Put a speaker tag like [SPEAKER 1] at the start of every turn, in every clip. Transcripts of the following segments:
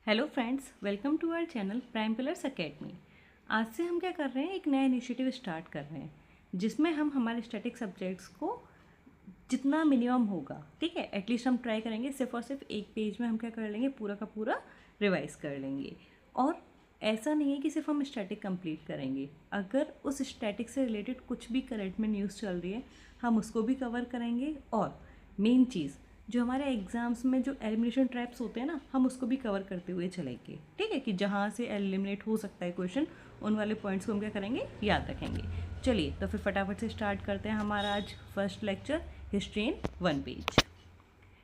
[SPEAKER 1] Hello friends, welcome to our channel Prime Pillars Academy. आज से हम क्या कर रहे हैं, एक नया इनिशिएटिव स्टार्ट कर रहे हैं जिसमें हम हमारे स्टैटिक सब्जेक्ट्स को जितना मिनिमम होगा, ठीक है, एटलीस्ट हम ट्राई करेंगे सिर्फ और सिर्फ एक पेज में हम क्या कर लेंगे, पूरा का पूरा रिवाइज कर लेंगे। और ऐसा नहीं है कि सिर्फ हम स्टैटिक कंप्लीट करेंगे, अगर उस स्टैटिक से रिलेटेड कुछ भी करंट में न्यूज़ चल रही है हम उसको भी कवर करेंगे। और मेन चीज़ जो हमारे एग्ज़ाम्स में जो एलिमिनेशन ट्रैप्स होते हैं ना, हम उसको भी कवर करते हुए चलेंगे, ठीक है, कि जहाँ से एलिमिनेट हो सकता है क्वेश्चन, उन वाले पॉइंट्स को हम क्या करेंगे, याद रखेंगे। चलिए तो फिर फटाफट से स्टार्ट करते हैं हमारा आज first lecture, history in one page.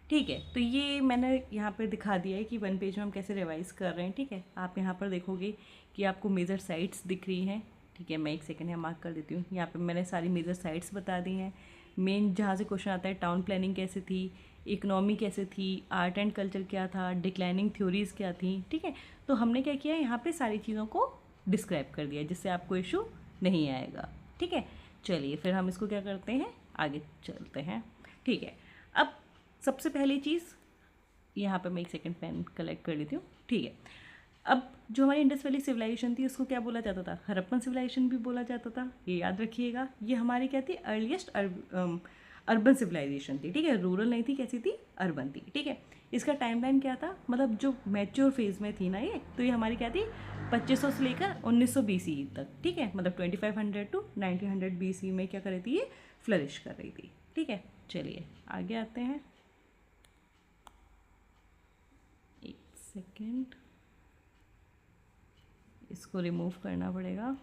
[SPEAKER 1] ठीक है, तो ये मैंने यहाँ पर दिखा दिया है कि वन पेज में हम कैसे रिवाइज कर रहे हैं। ठीक है, आप यहाँ पर देखोगे कि आपको मेजर साइट्स दिख रही हैं। ठीक है, मैं एक सेकंड यहाँ मार्क कर देती हूँ। यहाँ पे मैंने सारी मेजर साइट्स बता दी हैं। मेन जहाँ से क्वेश्चन आता है, टाउन प्लानिंग कैसे थी, इकोनॉमी कैसे थी, आर्ट एंड कल्चर क्या था, डिक्लाइनिंग थ्योरीज क्या थी। ठीक है, तो हमने क्या किया, यहाँ पे सारी चीज़ों को डिस्क्राइब कर दिया जिससे आपको इशू नहीं आएगा। ठीक है, चलिए फिर हम इसको क्या करते हैं, आगे चलते हैं। ठीक है, अब सबसे पहली चीज़ यहाँ पे मैं एक सेकंड पेन कलेक्ट कर लेती हूँ। ठीक है, अब जो हमारी इंडस वैली सिविलाइजेशन थी उसको क्या बोला जाता था, हड़प्पन सिविलाइजेशन भी बोला जाता था, ये याद रखिएगा। ये हमारी क्या थी, अर्लीस्ट अर्बन सिविलाइजेशन थी। ठीक है, रूरल नहीं थी, कैसी थी, अर्बन थी। ठीक है, इसका टाइमलाइन क्या था, मतलब जो मैच्योर फेज में थी ना ये, तो ये हमारी क्या थी, 2500 से लेकर 1900 BCE तक। ठीक है, मतलब 2500 टू 1900 BCE में क्या कर रही थी, ये फ्लरिश कर रही थी। ठीक है, चलिए आगे आते हैं। एक सेकेंड, इसको रिमूव करना पड़ेगा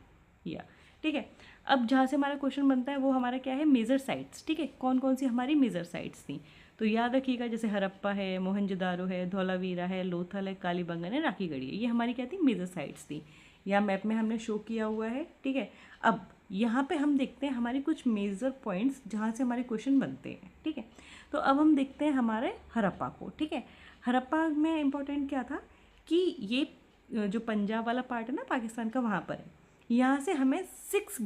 [SPEAKER 1] या। ठीक है, अब जहाँ से हमारा क्वेश्चन बनता है वो हमारा क्या है, मेजर साइट्स। ठीक है, कौन कौन सी हमारी मेजर साइट्स थी, तो याद रखिएगा, जैसे हड़प्पा है, मोहनजोदारो है, धौलावीरा है, लोथल है, कालीबंगन है, राखीगढ़ी है, ये हमारी क्या थी, मेजर साइट्स थी। यहाँ मैप में हमने शो किया हुआ है। ठीक है, अब यहाँ पे हम देखते हैं हमारे कुछ मेजर पॉइंट्स जहाँ से हमारे क्वेश्चन बनते हैं। ठीक है, तो अब हम देखते हैं हमारे हड़प्पा को। ठीक है, हड़प्पा में इम्पोर्टेंट क्या था कि ये जो पंजाब वाला पार्ट है ना पाकिस्तान का, वहाँ पर है। यहाँ से हमें 6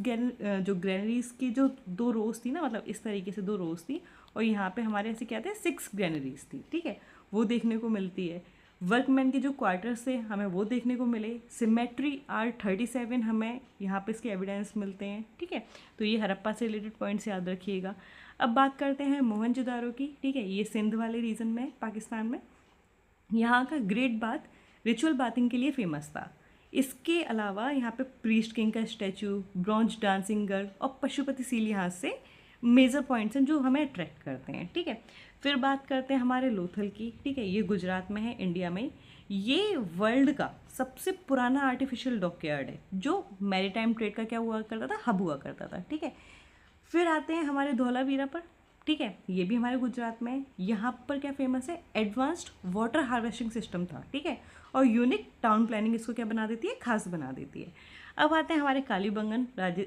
[SPEAKER 1] जो ग्रेनरीज की जो 2 रोज थी ना, मतलब इस तरीके से 2 रोज थी, और यहाँ पे हमारे ऐसे क्या थे, 6 ग्रेनरीज थी। ठीक है, वो देखने को मिलती है। वर्कमैन के जो क्वार्टर्स थे हमें वो देखने को मिले। सिमेट्री R37 हमें यहाँ पे इसके एविडेंस मिलते हैं। ठीक है, तो ये हड़प्पा से रिलेटेड पॉइंट्स याद रखिएगा। अब बात करते हैं मोहनजोदारो की। ठीक है, ये सिंध वाले रीजन में, पाकिस्तान में। यहाँ का ग्रेट बाथ रिचुअल बाथिंग के लिए फेमस था। इसके अलावा यहाँ पे प्रीस्ट किंग का स्टैचू, ब्रॉन्ज डांसिंग गर्ल और पशुपति सील यहाँ से मेजर पॉइंट्स हैं जो हमें अट्रैक्ट करते हैं। ठीक है, फिर बात करते हैं हमारे लोथल की। ठीक है, ये गुजरात में है, इंडिया में। ये वर्ल्ड का सबसे पुराना आर्टिफिशियल डॉकयार्ड है जो मैरीटाइम ट्रेड का क्या हुआ करता था, हब हुआ करता था। ठीक है, फिर आते हैं हमारे धौलावीरा पर। ठीक है, ये भी हमारे गुजरात में है। यहाँ पर क्या फेमस है, एडवांस्ड वाटर हार्वेस्टिंग सिस्टम था। ठीक है, और यूनिक टाउन प्लानिंग इसको क्या बना देती है, खास बना देती है। अब आते हैं हमारे कालीबंगन,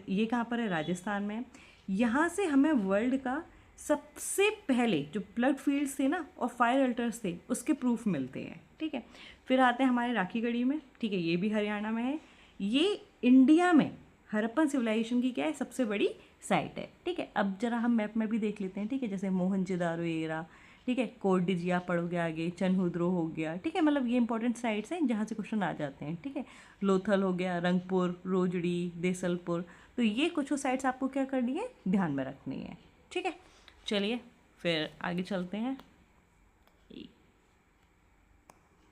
[SPEAKER 1] ये कहाँ पर है, राजस्थान में। यहाँ से हमें वर्ल्ड का सबसे पहले जो ब्लड फील्ड्स थे ना और फायर अल्टर्स थे उसके प्रूफ मिलते हैं। ठीक है, फिर आते हैं हमारे राखीगढ़ी में। ठीक है, ये भी हरियाणा में है। ये इंडिया में हड़प्पन सिविलाइजेशन की क्या है, सबसे बड़ी साइट है। ठीक है, अब जरा हम मैप में भी देख लेते हैं। ठीक है, जैसे मोहनजोदारो एरा, ठीक है, कोडिजिया पढ़ोगे आगे, चनहुद्रो हो गया। ठीक है, मतलब ये इंपॉर्टेंट साइट्स हैं जहाँ से क्वेश्चन आ जाते हैं। ठीक है, लोथल हो गया, रंगपुर, रोजड़ी, देसलपुर, तो ये कुछ साइट्स आपको क्या करनी है, ध्यान में रखनी है। ठीक है, चलिए फिर आगे चलते हैं।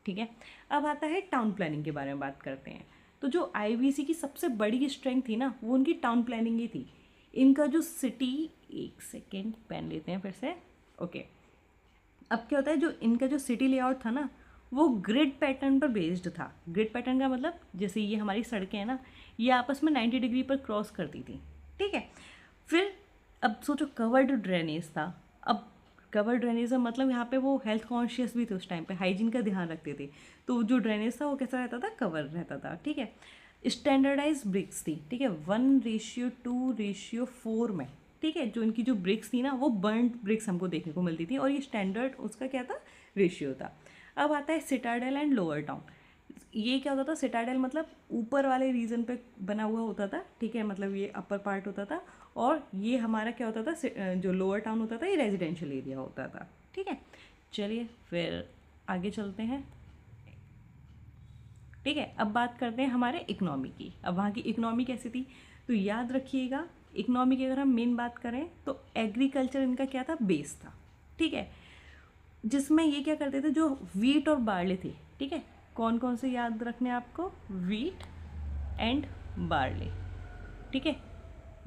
[SPEAKER 1] ठीक है, अब आता है टाउन प्लानिंग के बारे में बात करते हैं। तो जो IBC की सबसे बड़ी स्ट्रेंथ थी ना, वो उनकी टाउन प्लानिंग ही थी। इनका जो सिटी, एक सेकेंड पेन लेते हैं फिर से। ओके, अब क्या होता है, जो इनका जो सिटी लेआउट था ना, वो ग्रिड पैटर्न पर बेस्ड था। ग्रिड पैटर्न का मतलब, जैसे ये हमारी सड़कें हैं ना, ये आपस में 90 डिग्री पर क्रॉस करती थी। ठीक है, फिर अब सोचो कवर्ड ड्रेनेज था। अब कवर्ड ड्रेनेज का मतलब यहाँ पे वो हेल्थ कॉन्शियस भी थे उस टाइम पे, हाइजीन का ध्यान रखते थे, तो जो ड्रेनेज था वो कैसा रहता था, कवर रहता था। ठीक है, स्टैंडर्डाइज ब्रिक्स थी। ठीक है, 1:2:4 में। ठीक है, जो इनकी जो ब्रिक्स थी ना, वो बर्न्ड ब्रिक्स हमको देखने को मिलती थी, और ये स्टैंडर्ड उसका क्या था, रेशियो था। अब आता है सिटाडेल एंड लोअर टाउन। ये क्या होता था, सिटाडेल मतलब ऊपर वाले रीजन पे बना हुआ होता था। ठीक है, मतलब ये अपर पार्ट होता था, और ये हमारा क्या होता था, जो लोअर टाउन होता था, ये रेजिडेंशियल एरिया होता था। ठीक है, चलिए फिर आगे चलते हैं। ठीक है, अब बात करते हैं हमारे इकोनॉमी की। अब वहाँ की इकोनॉमी कैसी थी, तो याद रखिएगा इकोनॉमी की अगर हम मेन बात करें तो एग्रीकल्चर इनका क्या था, बेस था। ठीक है, जिसमें ये क्या करते थे, जो वीट और बार्ले थे, ठीक है, कौन कौन से याद रखने आपको, वीट एंड बार्ले। ठीक है,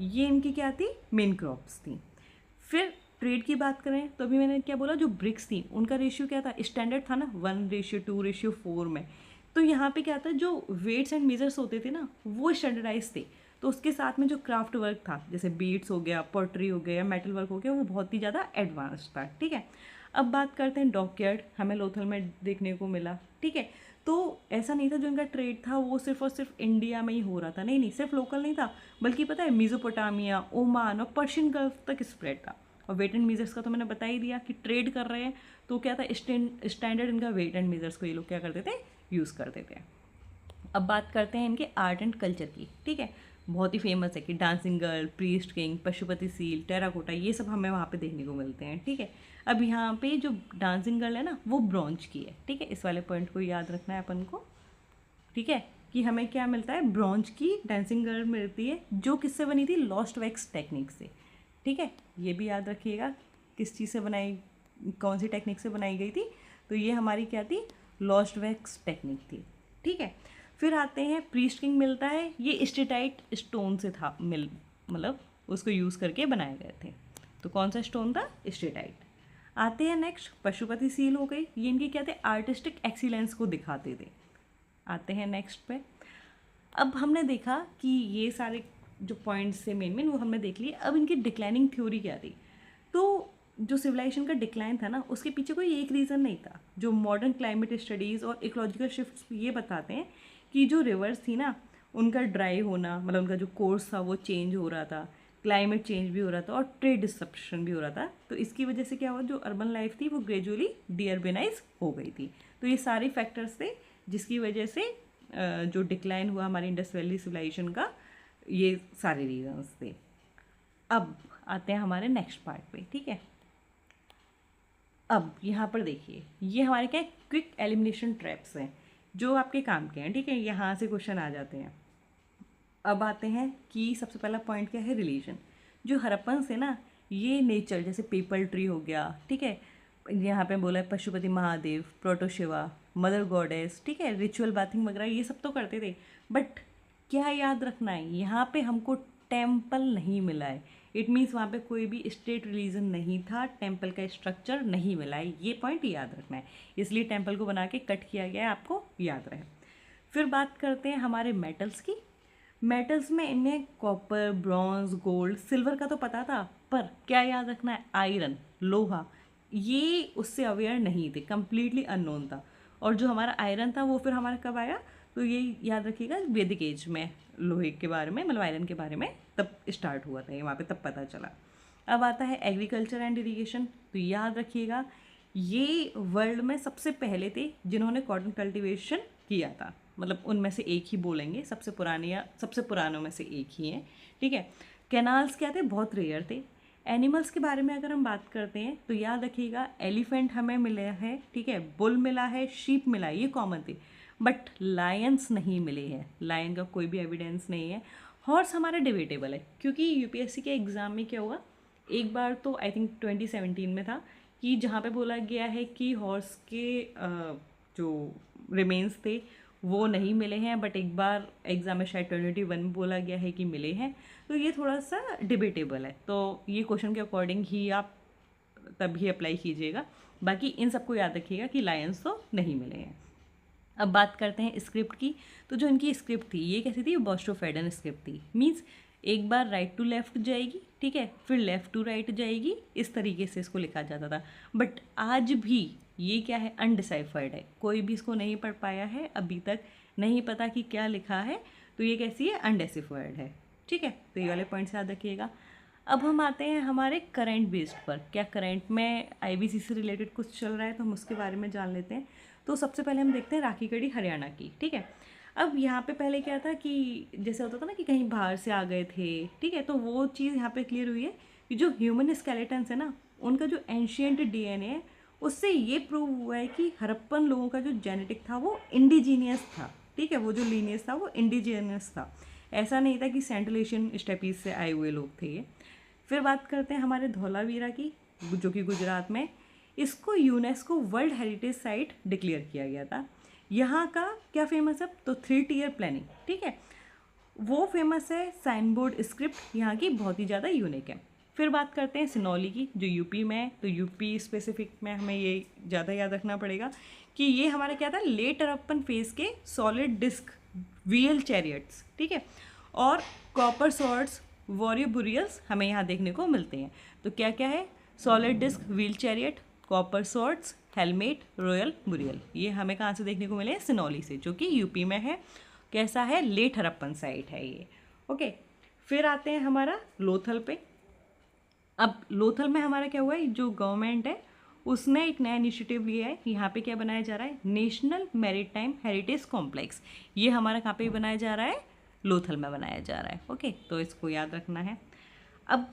[SPEAKER 1] ये इनकी क्या थी, मेन क्रॉप्स थी। फिर ट्रेड की बात करें तो अभी मैंने क्या बोला, जो ब्रिक्स थी उनका रेशियो क्या था, स्टैंडर्ड था ना, 1:2:4 में। तो यहाँ पे क्या था, जो वेट्स एंड मेजर्स होते थे ना वो स्टैंडर्डाइज थे। तो उसके साथ में जो क्राफ्ट वर्क था, जैसे बीड्स हो गया, पॉटरी हो गया, मेटल वर्क हो गया, वो बहुत ही ज़्यादा एडवांस था। ठीक है, अब बात करते हैं डॉकयार्ड, हमें लोथल में देखने को मिला। ठीक है, तो ऐसा नहीं था जो इनका ट्रेड था वो सिर्फ और सिर्फ इंडिया में ही हो रहा था, नहीं नहीं, सिर्फ लोकल नहीं था, बल्कि पता है मेसोपोटामिया, ओमान और पर्शियन गल्फ तक स्प्रेड था। और वेट एंड मेजर्स का तो मैंने बता ही दिया कि ट्रेड कर रहे हैं तो क्या था, स्टैंडर्ड इनका वेट एंड मेजर्स को ये लोग क्या करते थे, यूज़ करते थे। अब बात करते हैं इनके आर्ट एंड कल्चर की। ठीक है, बहुत ही फेमस है कि dancing girl, priest king, Pashupati seal, terracotta, ये सब हमें वहाँ पे देखने को मिलते हैं। ठीक है, अब यहाँ पे जो डांसिंग गर्ल है ना वो ब्रॉन्ज की है। ठीक है, इस वाले पॉइंट को याद रखना है अपन को। ठीक है, कि हमें क्या मिलता है, ब्रॉन्ज की डांसिंग गर्ल मिलती है, जो किससे बनी थी, लॉस्ट वैक्स टेक्निक से। ठीक है, ये भी याद रखिएगा किस चीज़ से बनाई, कौन सी टेक्निक से बनाई गई थी, तो ये हमारी क्या थी, लॉस्ट वैक्स टेक्निक थी। ठीक है, फिर आते हैं प्रीस्ट किंग मिलता है, ये स्टेटाइट स्टोन से था, मतलब उसको यूज़ करके बनाए गए थे। तो कौन सा स्टोन था, स्टेटाइट। आते हैं नेक्स्ट, पशुपति सील हो गई, ये इनके क्या थे, आर्टिस्टिक एक्सीलेंस को दिखाते थे। आते हैं नेक्स्ट पे। अब हमने देखा कि ये सारे जो पॉइंट्स थे मेन वो हमने देख लिए। अब इनकी डिक्लाइनिंग थ्योरी क्या थी, तो जो सिविलाइजेशन का डिक्लाइन था ना उसके पीछे कोई एक रीज़न नहीं था। जो मॉडर्न क्लाइमेट स्टडीज़ और इकोलॉजिकल शिफ्ट्स ये बताते हैं कि जो रिवर्स थी ना उनका ड्राई होना, मतलब उनका जो कोर्स था वो चेंज हो रहा था, क्लाइमेट चेंज भी हो रहा था और ट्रेड डिस्रप्शन भी हो रहा था। तो इसकी वजह से क्या हुआ, जो अर्बन लाइफ थी वो ग्रेजुअली डीअर्बेनाइज हो गई थी। तो ये सारे फैक्टर्स थे जिसकी वजह से जो डिक्लाइन हुआ हमारी इंडस वैली सिविलाइजेशन का, ये सारे रीजंस थे। अब आते हैं हमारे नेक्स्ट पार्ट पे। ठीक है, अब यहाँ पर देखिए ये हमारे क्या क्विक एलिमिनेशन ट्रैप्स हैं जो आपके काम के हैं। ठीक है, यहाँ से क्वेश्चन आ जाते हैं। अब आते हैं कि सबसे पहला पॉइंट क्या है, रिलीजन। जो हड़प्पन से ना ये नेचर, जैसे पीपल ट्री हो गया, ठीक है, यहाँ पे बोला है पशुपति महादेव, प्रोटोशिवा, मदर गॉडेस, ठीक है, रिचुअल बाथिंग वगैरह ये सब तो करते थे। बट क्या याद रखना है, यहाँ पे हमको टेम्पल नहीं मिला है। इट मीन्स वहाँ पे कोई भी स्टेट रिलीजन नहीं था, टेम्पल का स्ट्रक्चर नहीं मिला है, ये पॉइंट याद रखना है। इसलिए टेम्पल को बना के कट किया गया है, आपको याद रहे। फिर बात करते हैं हमारे मेटल्स की। मेटल्स में इन्हें कॉपर, ब्रॉन्ज, गोल्ड, सिल्वर का तो पता था, पर क्या याद रखना है, आयरन, लोहा, ये उससे अवेयर नहीं थे, कम्प्लीटली अननोन था। और जो हमारा आयरन था वो फिर हमारा कब आया, तो ये याद रखिएगा वैदिक एज में लोहे के बारे में, मतलब आयरन के बारे में तब स्टार्ट हुआ था ये, वहाँ पे तब पता चला। अब आता है एग्रीकल्चर एंड इरीगेशन। तो याद रखिएगा ये वर्ल्ड में सबसे पहले थे जिन्होंने कॉटन कल्टीवेशन किया था, मतलब उनमें से एक ही बोलेंगे, सबसे पुराने या सबसे पुरानों में से एक ही हैं। ठीक है, कैनाल्स क्या थे, बहुत रेयर थे। एनिमल्स के बारे में अगर हम बात करते हैं तो याद रखिएगा एलिफेंट हमें मिला है, ठीक है, बुल मिला है, शीप मिला है, ये कॉमन थे। बट लायंस नहीं मिले हैं, लायन का कोई भी एविडेंस नहीं है। हॉर्स हमारा डिबेटेबल है, क्योंकि यूपीएससी के एग्ज़ाम में क्या हुआ, एक बार तो आई थिंक 2017 में था कि जहाँ पे बोला गया है कि हॉर्स के जो रिमेन्स थे वो नहीं मिले हैं, बट एक बार एग्ज़ाम में शायद 2021 में बोला गया है कि मिले हैं। तो ये थोड़ा सा डिबेटेबल है, तो ये क्वेश्चन के अकॉर्डिंग ही आप तभी अप्लाई कीजिएगा। बाकी इन सबको याद रखिएगा कि लायंस तो नहीं मिले हैं। अब बात करते हैं स्क्रिप्ट की। तो जो इनकी स्क्रिप्ट थी ये कैसी थी, बॉस्टोफेडन स्क्रिप्ट थी। मीन्स एक बार राइट टू लेफ़्ट जाएगी, ठीक है, फिर लेफ़्ट टू राइट जाएगी, इस तरीके से इसको लिखा जाता था। बट आज भी ये क्या है, अनडिसाइफर्ड है, कोई भी इसको नहीं पढ़ पाया है अभी तक, नहीं पता कि क्या लिखा है। तो ये कैसी है, अनडिसाइफर्ड है। ठीक है, तो ये वाले पॉइंट्स याद रखिएगा। अब हम आते हैं हमारे करंट बेस्ड पर। क्या करंट में आईबीसी से रिलेटेड कुछ चल रहा है तो हम उसके बारे में जान लेते हैं। तो सबसे पहले हम देखते हैं राखी गढ़ी हरियाणा की। ठीक है, अब यहाँ पे पहले क्या था कि जैसे होता था ना कि कहीं बाहर से आ गए थे, ठीक है, तो वो चीज़ यहाँ पे क्लियर हुई है कि जो ह्यूमन स्केलेटन्स है ना उनका जो एंशियंट डीएनए है उससे ये प्रूव हुआ है कि हड़प्पन लोगों का जो जेनेटिक था वो इंडिजीनियस था। ठीक है, वो जो लीनियस था वो इंडिजिनस था, ऐसा नहीं था कि सेंट्रल एशियन स्टेपीज से आए हुए लोग थे ये। फिर बात करते हैं हमारे धौलावीरा की, जो कि गुजरात में, इसको UNESCO world heritage site declare किया गया था। यहाँ का क्या फेमस है, तो 3 टियर प्लानिंग, ठीक है, वो फेमस है। साइन बोर्ड स्क्रिप्ट यहाँ की बहुत ही ज़्यादा यूनिक है। फिर बात करते हैं सिनौली की, जो यूपी में है। तो यूपी स्पेसिफिक में हमें ये ज़्यादा याद रखना पड़ेगा कि ये हमारा क्या था, लेट हड़प्पन फेज के सॉलिड डिस्क व्हील चैरियट्स, ठीक है, और कॉपर सॉर्ड्स वॉरियर बुरियल्स हमें यहाँ देखने को मिलते हैं। तो क्या क्या है, solid disc wheel chariot, copper swords, helmet, royal burial, ये हमें कहाँ से देखने को मिले, सिनौली से, जो कि यूपी में है। कैसा है, लेट हड़प्पन साइट है ये। ओके, फिर आते हैं हमारा लोथल पे। अब लोथल में हमारा क्या हुआ है, जो गवर्नमेंट है उसने एक नया इनिशिएटिव लिया है। यहाँ पे क्या बनाया जा रहा है, नेशनल मैरीटाइम हेरिटेज कॉम्प्लेक्स। ये हमारा कहाँ पे बनाया जा रहा है, लोथल में बनाया जा रहा है। ओके, तो इसको याद रखना है। अब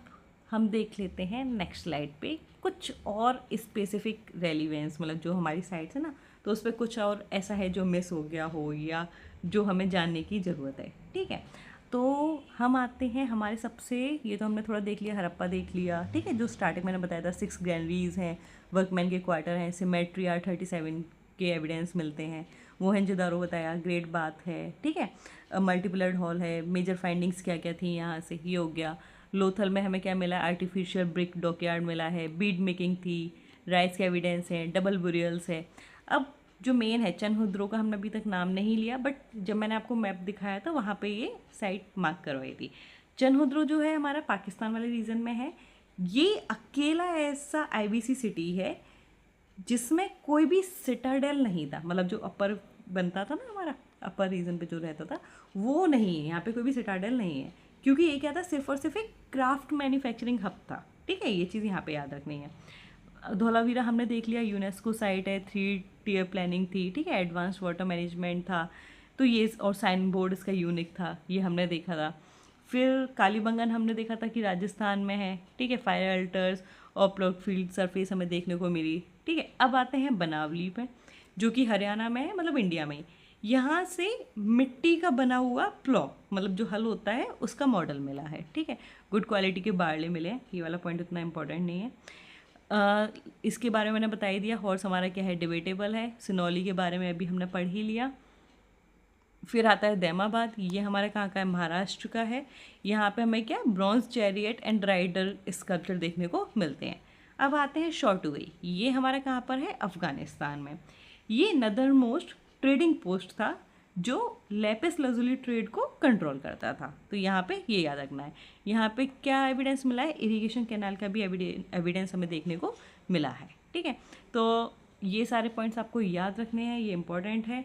[SPEAKER 1] हम देख लेते हैं नेक्स्ट स्लाइड पे कुछ और स्पेसिफिक रेलिवेंस, मतलब जो हमारी साइट्स है ना, तो उस पर कुछ और ऐसा है जो मिस हो गया हो या जो हमें जानने की ज़रूरत है, ठीक है। तो हम आते हैं हमारे सबसे, ये तो हमने थोड़ा देख लिया, हड़प्पा देख लिया, ठीक है, जो स्टार्टिंग मैंने बताया था 6 ग्रैनरीज हैं, वर्कमैन के क्वार्टर हैं, सिमेट्री R37 के एविडेंस मिलते हैं, मोहनजोदारो बताया, ग्रेट बाथ है, ठीक है, मल्टीपलर्ड हॉल है, मेजर फाइंडिंग्स क्या क्या थी यहाँ से, ये हो गया। लोथल में हमें क्या मिला, आर्टिफिशियल ब्रिक डॉकयार्ड मिला है, बीड मेकिंग थी, राइस के एविडेंस हैं, डबल बुरियल्स है। अब जो मेन है चनहुद्रो का हमने अभी तक नाम नहीं लिया, बट जब मैंने आपको मैप दिखाया था वहाँ पे ये साइट मार्क करवाई थी। चनहुद्रो जो है हमारा पाकिस्तान वाले रीजन में है। ये अकेला ऐसा IBC सिटी है जिसमें कोई भी सिटाडेल नहीं था, मतलब जो अपर बनता था ना हमारा, अपर रीजन पे जो रहता था वो नहीं है, यहाँ पे कोई भी सिटाडेल नहीं है, क्योंकि ये क्या था, सिर्फ और सिर्फ एक क्राफ्ट मैन्युफैक्चरिंग हब था, ठीक है, ये चीज़ यहाँ पे याद रखनी है। धौलावीरा हमने देख लिया, यूनेस्को साइट है, 3 टियर प्लानिंग थी, ठीक है, एडवांस वाटर मैनेजमेंट था, तो ये, और साइन बोर्ड इसका यूनिक था, ये हमने देखा था। फिर कालीबंगन हमने देखा था कि राजस्थान में है, ठीक है, फायर अल्टर्स और प्लॉट फील्ड सरफेस हमें देखने को मिली, ठीक है। अब आते हैं बनावली पे, जो कि हरियाणा में है, मतलब इंडिया में ही। यहाँ से मिट्टी का बना हुआ प्लॉ, मतलब जो हल होता है उसका मॉडल मिला है, ठीक है, गुड क्वालिटी के बारले मिले हैं, ये वाला पॉइंट उतना इंपॉर्टेंट नहीं है। इसके बारे में मैंने बता ही दिया। हॉर्स हमारा क्या है, डिबेटेबल है। सिनौली के बारे में अभी हमने पढ़ ही लिया। फिर आता है दैमाबाद, ये हमारा कहाँ का है, महाराष्ट्र का है। यहाँ पे हमें क्या, bronze chariot and rider sculpture देखने को मिलते हैं। अब आते हैं शॉर्टवे, ये हमारा कहाँ पर है, अफगानिस्तान में। ये नदर मोस्ट ट्रेडिंग पोस्ट था जो लेपिस लजुली ट्रेड को कंट्रोल करता था। तो यहाँ पे ये याद रखना है। यहाँ पे क्या एविडेंस मिला है, इरिगेशन कैनाल का भी एविडेंस हमें देखने को मिला है, ठीक है। तो ये सारे पॉइंट्स आपको याद रखने हैं, ये इंपॉर्टेंट है।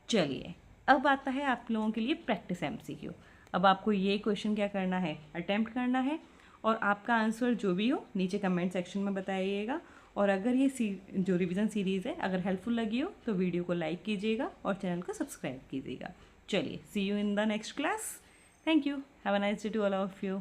[SPEAKER 1] चलिए, अब आता है आप लोगों के लिए प्रैक्टिस MCQ। अब आपको ये क्वेश्चन क्या करना है, अटेम्प्ट करना है, और आपका आंसर जो भी हो नीचे कमेंट सेक्शन में बताइएगा। और अगर ये जो रिवीजन सीरीज़ है अगर हेल्पफुल लगी हो तो वीडियो को लाइक कीजिएगा और चैनल को सब्सक्राइब कीजिएगा। चलिए, see you in the next class. Thank you, have a nice day to all of you.